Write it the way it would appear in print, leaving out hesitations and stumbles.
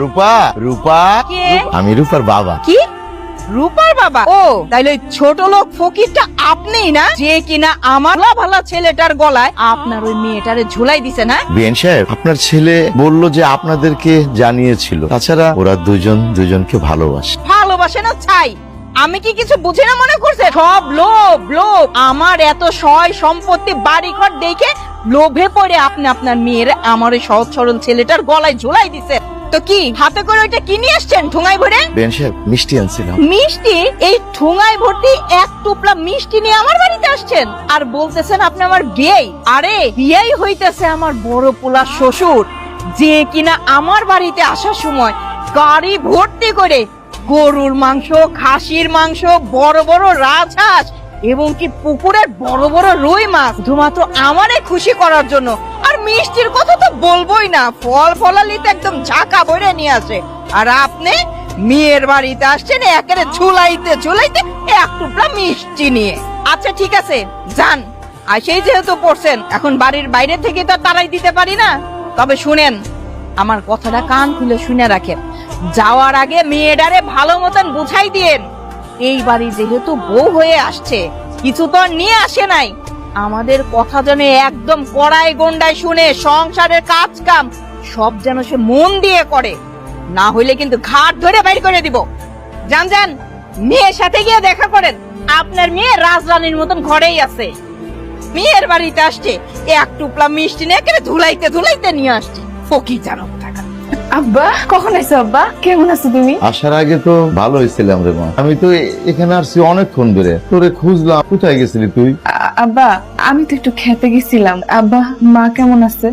রূপা রূপা কে? আমি রূপার বাবা। কি রূপার বাবা? ও তাইলে ওই ছোট লোক ফকিরটা আপনিই না, যে কিনা আমার ভালা ছেলেটার গলায় আপনার ওই মেয়েটারে ঝুলাই দিছে না? বিএন সাহেব, আপনার ছেলে বলল যে আপনাদেরকে জানিয়েছিল। তাছাড়া ওরা দুজনকে ভালোবাসে। ভালোবাসে না ছাই, আমি কি কিছু বুঝি না মনে করছে? সব লোভ লোভ। আমার এত সয় সম্পত্তি বাড়িঘর দেখে লোভে পড়ে আপনি আপনার মেয়ের আমার ওই সহজ সরল ছেলেটার গলায় ঝুলাই দিছে। তো কি হাতে করে ওইটা কি নিয়ে আসছেন ঠোঙায় ভরে? বিএন সাহেব, মিষ্টি আনছিলাম। মিষ্টি? এই ঠোঙায় ভর্তি এক টুকরা মিষ্টি নিয়ে আমার বাড়িতে আসছেন আর বলতেছেন আপনি আমার বিয়ে? আরে বিয়েই হইতেছে আমার বড় পোলা শ্বশুর, যে কিনা আমার বাড়িতে আসার সময় গাড়ি ভর্তি করে গরুর মাংস, খাসির মাংস, বড় বড় রাজহাঁস এবং কি পুকুরের বড় বড় রুই মাছ শুধুমাত্র আমারে খুশি করার জন্য। আর মিষ্টির কথা তো বলবোই না, ফল ফলালিতে একদম ঝাঁকা ভরে নিয়ে আসে। আর আপনি মেয়ের বাড়িতে আসছেন একেবারে ঝুলাইতে ঝুলাইতে এক টুকরা মিষ্টি নিয়ে। আচ্ছা ঠিক আছে যান, আর সেই যেহেতু পড়ছেন এখন বাড়ির বাইরে থেকে তো তারাই দিতে পারি না। তবে শুনেন, আমার কথাটা কান খুলে শুনে রাখেন, যাওয়ার আগে মেয়েটারে ভালো মতন বুঝাই দিয়েন এই বাড়ি যেহেতু বউ হয়ে আসছে, কিছু তো আর নিয়ে আসে নাই, আমাদের কথা যেন একদম কড়াই গন্ডায় শুনে সংসারের কাজ কাম সব যেন সে মন দিয়ে করে, না হইলে কিন্তু ঘাট ধরে বাইর করে দিব। যান যান, মেয়ের সাথে গিয়ে দেখা করেন। আপনার মেয়ে রাজরানীর মতন ঘরেই আছে, মেয়ের বাড়িতে আসছে এক টুকরা মিষ্টি নিয়ে একেবারে ধুলাইতে ধুলাইতে নিয়ে আসছে। ফকির জানো থাকা। আব্বা কখন আইছো? আব্বা কেমন আছো তুমি? আসার আগে তো ভালো হয়েছিলাম রে মা। আমি তো এখানে আসছি অনেকক্ষণ ধরে, তোরে খুঁজলাম। কোথায় গেছিলি তুই? আব্বা আমি তো একটু খেতে গেছিলাম। আব্বা মা কেমন আছে?